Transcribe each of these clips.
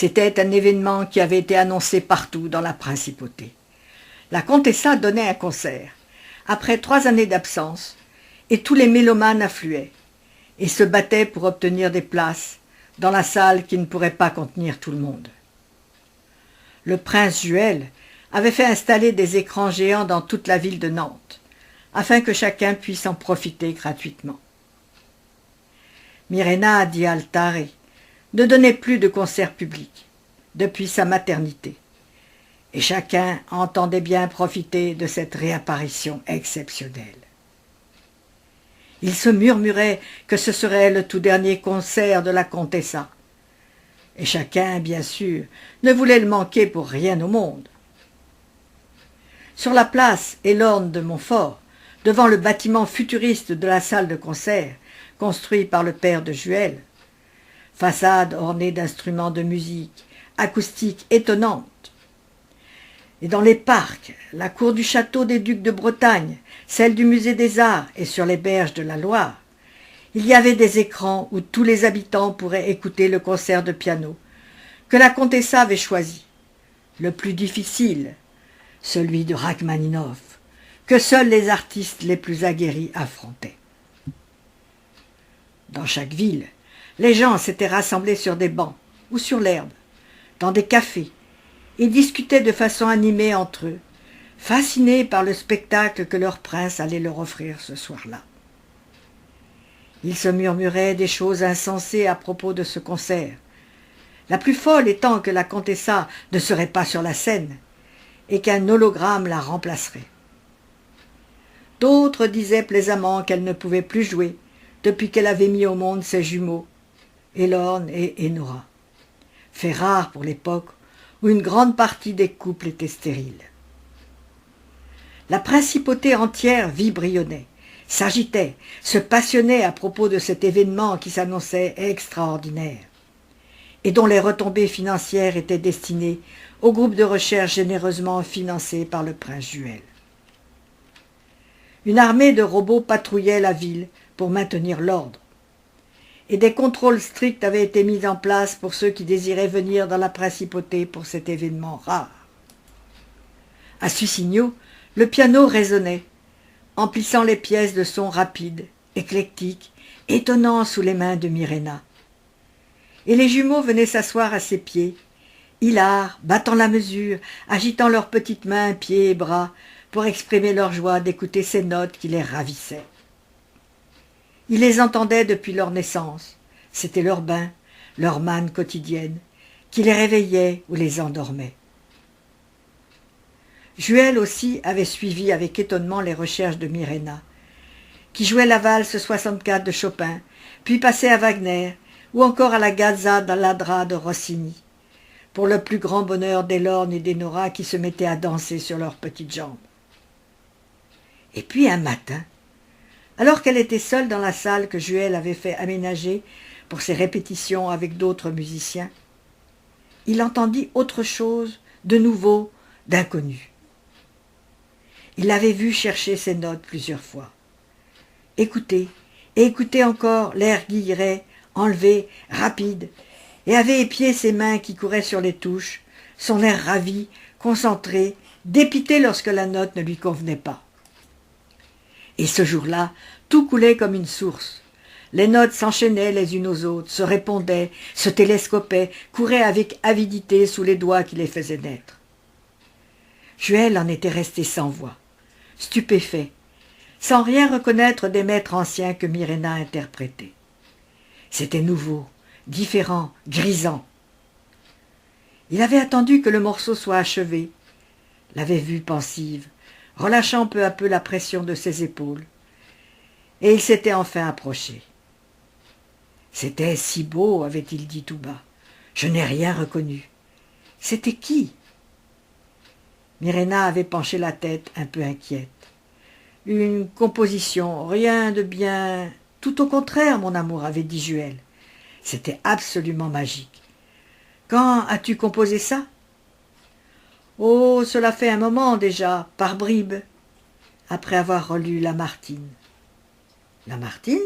C'était un événement qui avait été annoncé partout dans la principauté. La Contessa donnait un concert, après 3 années d'absence, et tous les mélomanes affluaient, et se battaient pour obtenir des places dans la salle qui ne pourrait pas contenir tout le monde. Le prince Juel avait fait installer des écrans géants dans toute la ville de Nantes, afin que chacun puisse en profiter gratuitement. Mirena di Altare ne donnait plus de concerts publics depuis sa maternité, et chacun entendait bien profiter de cette réapparition exceptionnelle. Il se murmurait que ce serait le tout dernier concert de la Contessa, et chacun, bien sûr, ne voulait le manquer pour rien au monde. Sur la place et l'orne de Montfort, devant le bâtiment futuriste de la salle de concert, construit par le père de Juel, façade ornée d'instruments de musique, acoustique étonnante. Et dans les parcs, la cour du château des Ducs de Bretagne, celle du musée des Arts et sur les berges de la Loire, il y avait des écrans où tous les habitants pourraient écouter le concert de piano que la Contessa avait choisi, le plus difficile, celui de Rachmaninov, que seuls les artistes les plus aguerris affrontaient. Dans chaque ville, les gens s'étaient rassemblés sur des bancs ou sur l'herbe, dans des cafés, et discutaient de façon animée entre eux, fascinés par le spectacle que leur prince allait leur offrir ce soir-là. Ils se murmuraient des choses insensées à propos de ce concert, la plus folle étant que la Contessa ne serait pas sur la scène, et qu'un hologramme la remplacerait. D'autres disaient plaisamment qu'elle ne pouvait plus jouer depuis qu'elle avait mis au monde ses jumeaux, Elorn et Enora, fait rare pour l'époque où une grande partie des couples étaient stériles. La principauté entière vibrionnait, s'agitait, se passionnait à propos de cet événement qui s'annonçait extraordinaire, et dont les retombées financières étaient destinées au groupe de recherche généreusement financé par le prince Juel. Une armée de robots patrouillait la ville pour maintenir l'ordre, et des contrôles stricts avaient été mis en place pour ceux qui désiraient venir dans la principauté pour cet événement rare. À Sussigno, le piano résonnait, emplissant les pièces de sons rapides, éclectiques, étonnants sous les mains de Mirena. Et les jumeaux venaient s'asseoir à ses pieds, hilars, battant la mesure, agitant leurs petites mains, pieds et bras, pour exprimer leur joie d'écouter ces notes qui les ravissaient. Ils les entendaient depuis leur naissance, c'était leur bain, leur manne quotidienne, qui les réveillait ou les endormait. Juel aussi avait suivi avec étonnement les recherches de Mirena, qui jouait la valse 64 de Chopin, puis passait à Wagner, ou encore à la Gazza dall'Adra de Rossini, pour le plus grand bonheur d'Elorn et d'Enora qui se mettaient à danser sur leurs petites jambes. Et puis un matin, alors qu'elle était seule dans la salle que Juel avait fait aménager pour ses répétitions avec d'autres musiciens, il entendit autre chose, de nouveau, d'inconnu. Il l'avait vue chercher ses notes plusieurs fois. Écouter, et écouter encore l'air guilleret, enlevé, rapide, et avait épié ses mains qui couraient sur les touches, son air ravi, concentré, dépité lorsque la note ne lui convenait pas. Et ce jour-là, tout coulait comme une source. Les notes s'enchaînaient les unes aux autres, se répondaient, se télescopaient, couraient avec avidité sous les doigts qui les faisaient naître. Juel en était resté sans voix, stupéfait, sans rien reconnaître des maîtres anciens que Mirena interprétait. C'était nouveau, différent, grisant. Il avait attendu que le morceau soit achevé, l'avait vue pensive, relâchant peu à peu la pression de ses épaules, et il s'était enfin approché. « C'était si beau, avait-il dit tout bas. Je n'ai rien reconnu. C'était qui ?» Mirena avait penché la tête, un peu inquiète. « Une composition, rien de bien... Tout au contraire, mon amour, avait dit Juel. C'était absolument magique. Quand as-tu composé ça ? Oh, cela fait un moment déjà, par bribes, après avoir relu Lamartine. Lamartine ?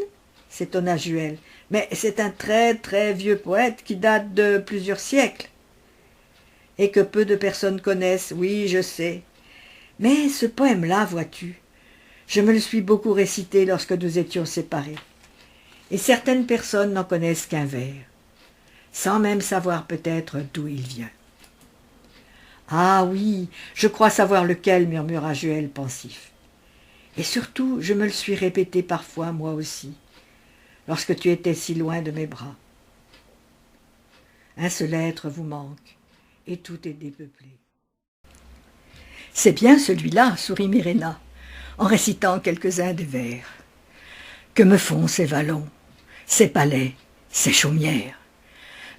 S'étonna Juel. Mais c'est un très très vieux poète qui date de plusieurs siècles. et que peu de personnes connaissent, oui, je sais. Mais ce poème-là, vois-tu, je me le suis beaucoup récité lorsque nous étions séparés. Et certaines personnes n'en connaissent qu'un vers, sans même savoir peut-être d'où il vient. Ah oui, je crois savoir lequel, murmura Juel pensif. Et surtout, je me le suis répété parfois, moi aussi, lorsque tu étais si loin de mes bras. Un seul être vous manque, et tout est dépeuplé. C'est bien celui-là, sourit Myrrhéna, en récitant quelques-uns des vers. Que me font ces vallons, ces palais, ces chaumières,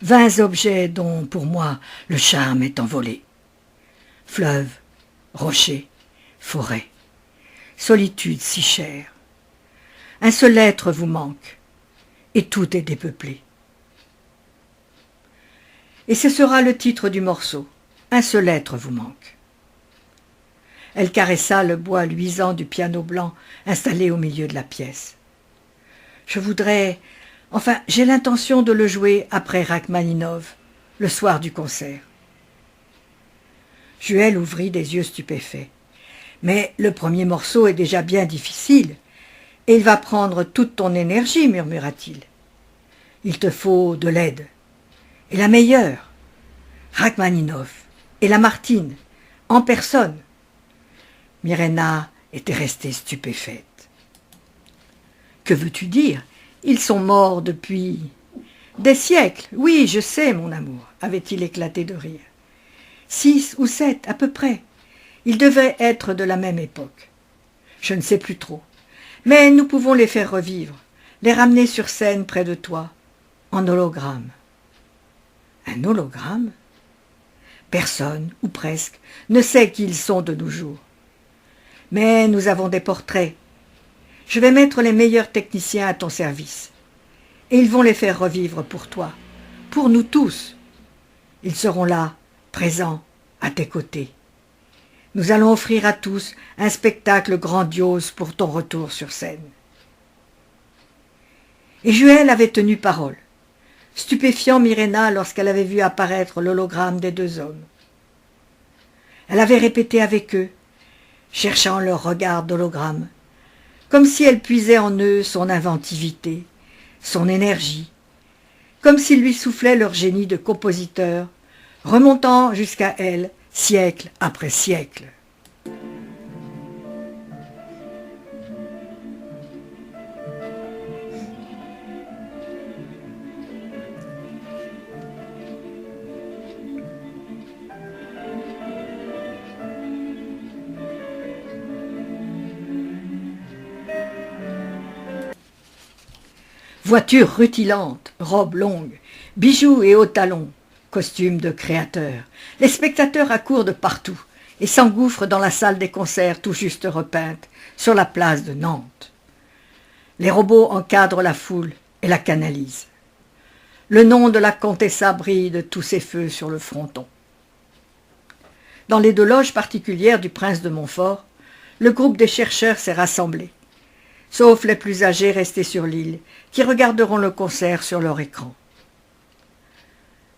vains objets dont, pour moi, le charme est envolé. Fleuves, rochers, forêts, solitude si chère. Un seul être vous manque, et tout est dépeuplé. Et ce sera le titre du morceau, un seul être vous manque. Elle caressa le bois luisant du piano blanc installé au milieu de la pièce. Je voudrais, enfin, j'ai l'intention de le jouer après Rachmaninov, le soir du concert. Juel ouvrit des yeux stupéfaits. Mais le premier morceau est déjà bien difficile, et il va prendre toute ton énergie, murmura-t-il. Il te faut de l'aide, et la meilleure, Rachmaninov, et Lamartine, en personne. Myrrhéna était restée stupéfaite. Que veux-tu dire? Ils sont morts depuis des siècles. Oui, je sais, mon amour, avait-il éclaté de rire. 6 ou 7, à peu près. Ils devaient être de la même époque. Je ne sais plus trop. Mais nous pouvons les faire revivre, les ramener sur scène près de toi, en hologramme. Un hologramme? Personne, ou presque, ne sait qui ils sont de nos jours. Mais nous avons des portraits. Je vais mettre les meilleurs techniciens à ton service. Et ils vont les faire revivre pour toi, pour nous tous. Ils seront là, présents, à tes côtés. Nous allons offrir à tous un spectacle grandiose pour ton retour sur scène. Et Juel avait tenu parole, stupéfiant Myrrhéna lorsqu'elle avait vu apparaître l'hologramme des deux hommes. Elle avait répété avec eux, cherchant leur regard d'hologramme, comme si elle puisait en eux son inventivité, son énergie, comme s'ils lui soufflaient leur génie de compositeur, remontant jusqu'à elle, siècle après siècle. Voiture rutilante, robe longue, bijoux et hauts talons, costume de créateur. Les spectateurs accourent de partout et s'engouffrent dans la salle des concerts tout juste repeinte, sur la place de Nantes. Les robots encadrent la foule et la canalisent. Le nom de la comtessa brille de tous ses feux sur le fronton. Dans les 2 loges particulières du prince de Montfort, le groupe des chercheurs s'est rassemblé, sauf les plus âgés restés sur l'île, qui regarderont le concert sur leur écran.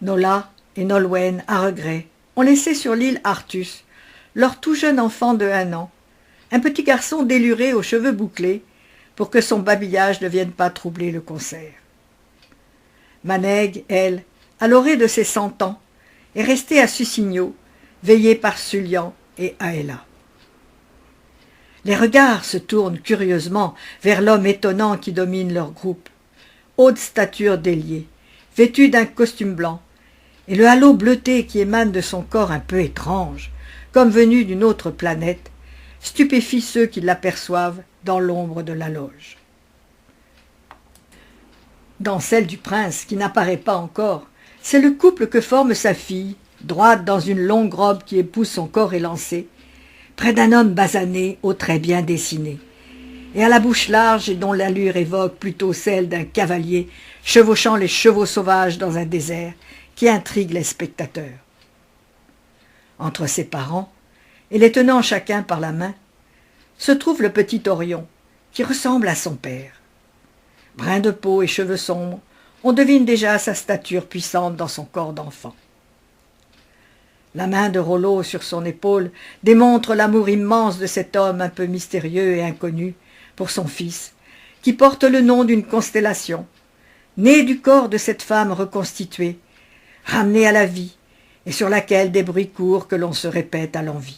Nola et Nolwenn, à regret, ont laissé sur l'île Artus, leur tout jeune enfant de 1 an, un petit garçon déluré aux cheveux bouclés, pour que son babillage ne vienne pas troubler le concert. Maneg, elle, à l'orée de ses 100 ans, est restée à Sussigno, veillée par Sullian et Aella. Les regards se tournent curieusement vers l'homme étonnant qui domine leur groupe, haute stature déliée, vêtu d'un costume blanc, et le halo bleuté qui émane de son corps un peu étrange, comme venu d'une autre planète, stupéfie ceux qui l'aperçoivent dans l'ombre de la loge. Dans celle du prince, qui n'apparaît pas encore, c'est le couple que forme sa fille, droite dans une longue robe qui épouse son corps élancé, près d'un homme basané aux traits bien dessinés, et à la bouche large et dont l'allure évoque plutôt celle d'un cavalier chevauchant les chevaux sauvages dans un désert qui intrigue les spectateurs. Entre ses parents, et les tenant chacun par la main, se trouve le petit Orion, qui ressemble à son père. Brun de peau et cheveux sombres, on devine déjà sa stature puissante dans son corps d'enfant. La main de Rollo sur son épaule démontre l'amour immense de cet homme un peu mystérieux et inconnu pour son fils, qui porte le nom d'une constellation, né du corps de cette femme reconstituée, ramenée à la vie, et sur laquelle des bruits courent que l'on se répète à l'envi.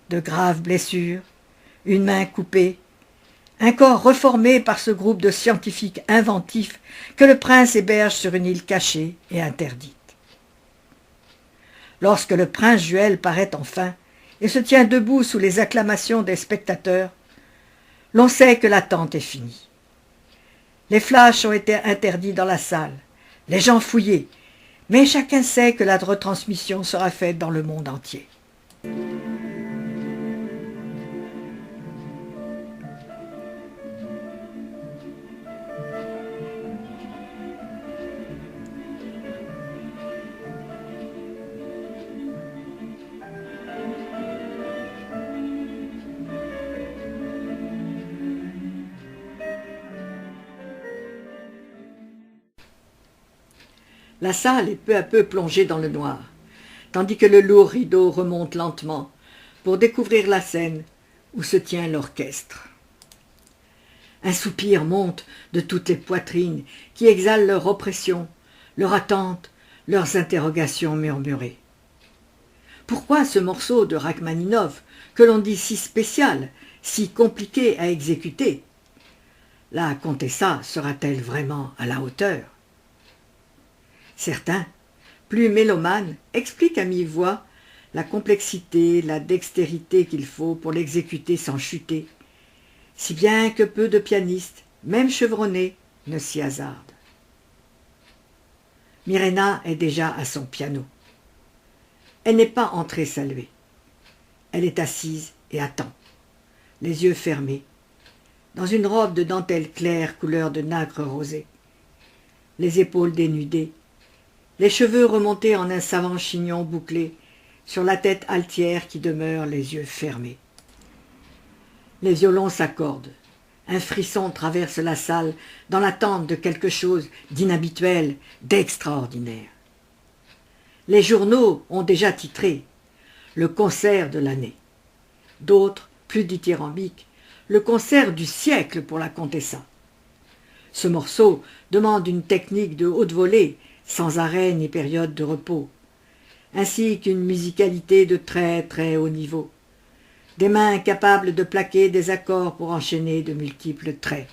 De graves blessures, une main coupée, un corps reformé par ce groupe de scientifiques inventifs que le prince héberge sur une île cachée et interdite. Lorsque le prince Juel paraît enfin et se tient debout sous les acclamations des spectateurs, l'on sait que l'attente est finie. Les flashs ont été interdits dans la salle, les gens fouillés, mais chacun sait que la retransmission sera faite dans le monde entier. La salle est peu à peu plongée dans le noir, tandis que le lourd rideau remonte lentement pour découvrir la scène où se tient l'orchestre. Un soupir monte de toutes les poitrines qui exhalent leur oppression, leur attente, leurs interrogations murmurées. Pourquoi ce morceau de Rachmaninov, que l'on dit si spécial, si compliqué à exécuter? La Contessa sera-t-elle vraiment à la hauteur? Certains, plus mélomanes, expliquent à mi-voix la complexité, la dextérité qu'il faut pour l'exécuter sans chuter, si bien que peu de pianistes, même chevronnés, ne s'y hasardent. Mirena est déjà à son piano. Elle n'est pas entrée saluer. Elle est assise et attend, les yeux fermés, dans une robe de dentelle claire couleur de nacre rosé, les épaules dénudées, les cheveux remontés en un savant chignon bouclé sur la tête altière qui demeure les yeux fermés. Les violons s'accordent. Un frisson traverse la salle dans l'attente de quelque chose d'inhabituel, d'extraordinaire. Les journaux ont déjà titré « Le concert de l'année ». D'autres, plus dithyrambiques, « Le concert du siècle pour la Contessa ». Ce morceau demande une technique de haute volée, sans arrêt ni période de repos, ainsi qu'une musicalité de très très haut niveau, des mains capables de plaquer des accords pour enchaîner de multiples traits.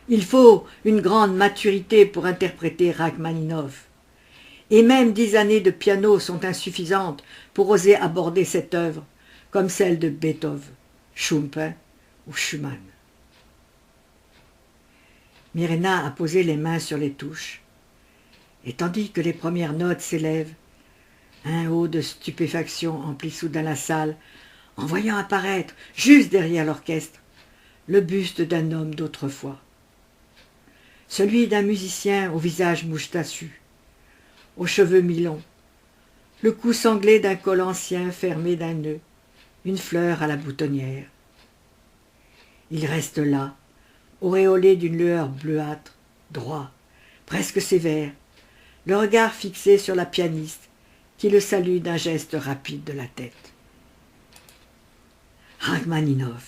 Il faut une grande maturité pour interpréter Rachmaninov, et même 10 années de piano sont insuffisantes pour oser aborder cette œuvre, comme celle de Beethoven, Chopin ou Schumann. Mirena a posé les mains sur les touches, et tandis que les premières notes s'élèvent, un haut de stupéfaction emplit soudain la salle, en voyant apparaître, juste derrière l'orchestre, le buste d'un homme d'autrefois. Celui d'un musicien au visage moustachu, aux cheveux mi-longs, le cou sanglé d'un col ancien fermé d'un nœud, une fleur à la boutonnière. Il reste là, auréolé d'une lueur bleuâtre, droit, presque sévère, le regard fixé sur la pianiste, qui le salue d'un geste rapide de la tête. Rachmaninov.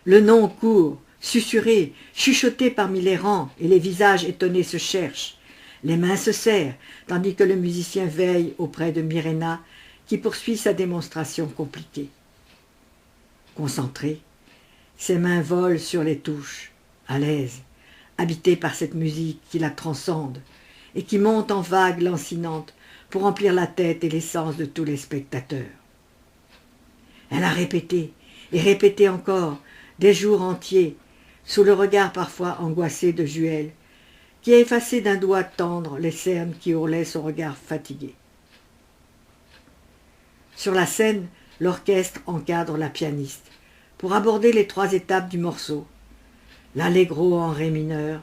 Le nom court, susurré, chuchoté parmi les rangs, et les visages étonnés se cherchent. Les mains se serrent, tandis que le musicien veille auprès de Mirena, qui poursuit sa démonstration compliquée. Concentré, ses mains volent sur les touches, à l'aise, habitée par cette musique qui la transcende, et qui monte en vagues lancinantes pour remplir la tête et les sens de tous les spectateurs. Elle a répété, et répété encore, des jours entiers, sous le regard parfois angoissé de Juel, qui a effacé d'un doigt tendre les cernes qui ourlaient son regard fatigué. Sur la scène, l'orchestre encadre la pianiste, pour aborder les 3 étapes du morceau, l'allegro en ré mineur,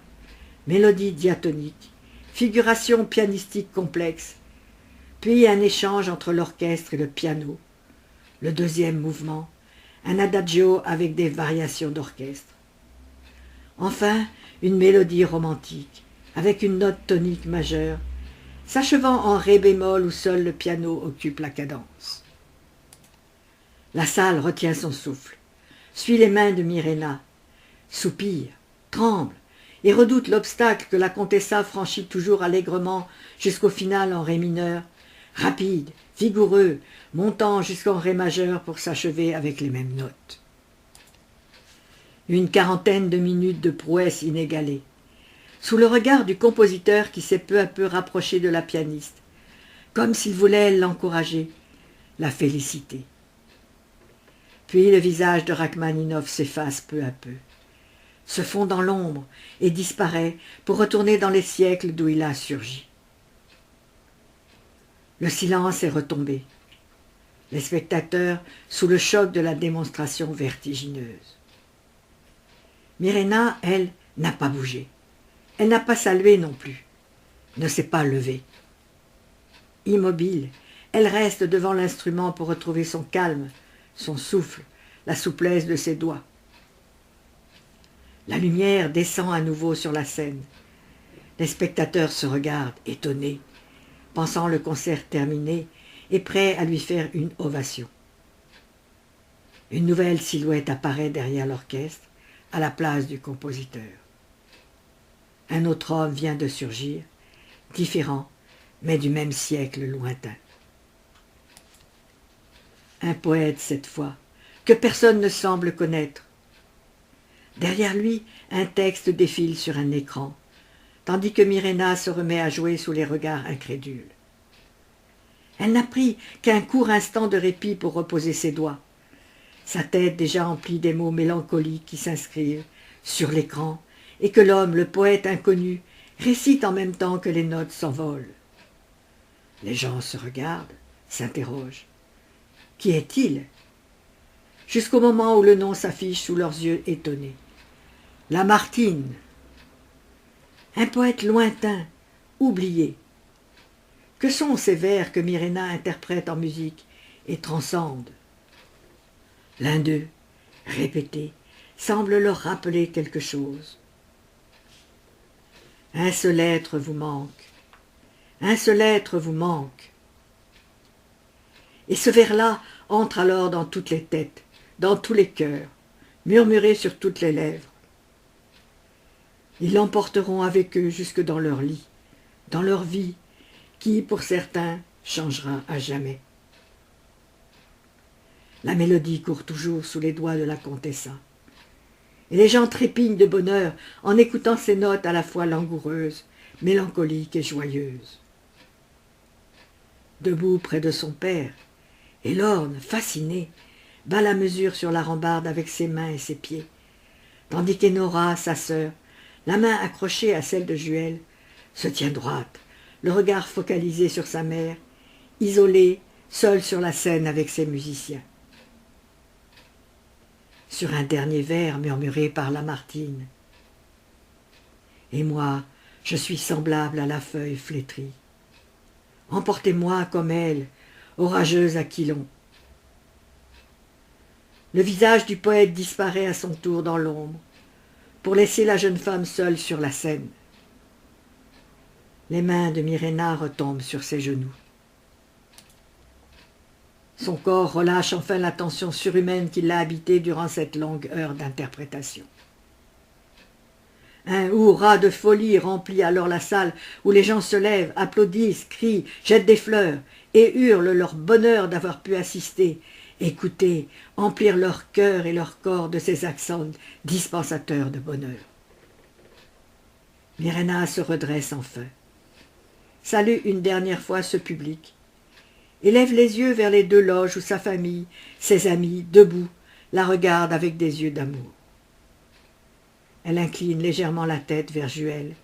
mélodie diatonique, figuration pianistique complexe, puis un échange entre l'orchestre et le piano, le deuxième mouvement, un adagio avec des variations d'orchestre. Enfin, une mélodie romantique, avec une note tonique majeure, s'achevant en ré bémol où seul le piano occupe la cadence. La salle retient son souffle, suit les mains de Myrrhéna, soupire, tremble et redoute l'obstacle que la comtessa franchit toujours allègrement jusqu'au final en ré mineur, rapide, vigoureux, montant jusqu'en ré majeur pour s'achever avec les mêmes notes. Une quarantaine de minutes de prouesse inégalée, sous le regard du compositeur qui s'est peu à peu rapproché de la pianiste, comme s'il voulait l'encourager, la féliciter. Puis le visage de Rachmaninov s'efface peu à peu, se fond dans l'ombre et disparaît pour retourner dans les siècles d'où il a surgi. Le silence est retombé, les spectateurs sous le choc de la démonstration vertigineuse. Myrrhéna, elle, n'a pas bougé. Elle n'a pas salué non plus, ne s'est pas levée. Immobile, elle reste devant l'instrument pour retrouver son calme, son souffle, la souplesse de ses doigts. La lumière descend à nouveau sur la scène. Les spectateurs se regardent, étonnés, pensant le concert terminé et prêts à lui faire une ovation. Une nouvelle silhouette apparaît derrière l'orchestre, à la place du compositeur. Un autre homme vient de surgir, différent, mais du même siècle lointain. Un poète cette fois, que personne ne semble connaître. Derrière lui, un texte défile sur un écran, tandis que Myrrhéna se remet à jouer sous les regards incrédules. Elle n'a pris qu'un court instant de répit pour reposer ses doigts, sa tête déjà emplie des mots mélancoliques qui s'inscrivent sur l'écran et que l'homme, le poète inconnu, récite en même temps que les notes s'envolent. Les gens se regardent, s'interrogent. Qui est-il? Jusqu'au moment où le nom s'affiche sous leurs yeux étonnés. Lamartine. Un poète lointain, oublié. Que sont ces vers que Myrrhéna interprète en musique et transcende? L'un d'eux, répété, semble leur rappeler quelque chose. Un seul être vous manque, un seul être vous manque. Et ce vers-là entre alors dans toutes les têtes, dans tous les cœurs, murmuré sur toutes les lèvres. Ils l'emporteront avec eux jusque dans leur lit, dans leur vie, qui, pour certains, changera à jamais. La mélodie court toujours sous les doigts de la comtessa. Et les gens trépignent de bonheur en écoutant ces notes à la fois langoureuses, mélancoliques et joyeuses. Debout près de son père, et l'orne, fasciné, bat la mesure sur la rambarde avec ses mains et ses pieds, tandis qu'Enora, sa sœur, la main accrochée à celle de Juel, se tient droite, le regard focalisé sur sa mère, isolée, seule sur la scène avec ses musiciens. Sur un dernier vers murmuré par Lamartine. Et moi, je suis semblable à la feuille flétrie. Emportez-moi comme elle, orageuse Aquilon. Le visage du poète disparaît à son tour dans l'ombre, pour laisser la jeune femme seule sur la scène. Les mains de Myrrhéna retombent sur ses genoux. Son corps relâche enfin la tension surhumaine qui l'a habité durant cette longue heure d'interprétation. Un hurrah de folie remplit alors la salle où les gens se lèvent, applaudissent, crient, jettent des fleurs et hurlent leur bonheur d'avoir pu assister, écouter, emplir leur cœur et leur corps de ces accents dispensateurs de bonheur. Myrrhéna se redresse enfin, salue une dernière fois ce public, élève les yeux vers les deux loges où sa famille, ses amis, debout, la regardent avec des yeux d'amour. Elle incline légèrement la tête vers Juel,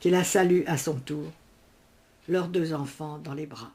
qui la salue à son tour, leurs deux enfants dans les bras.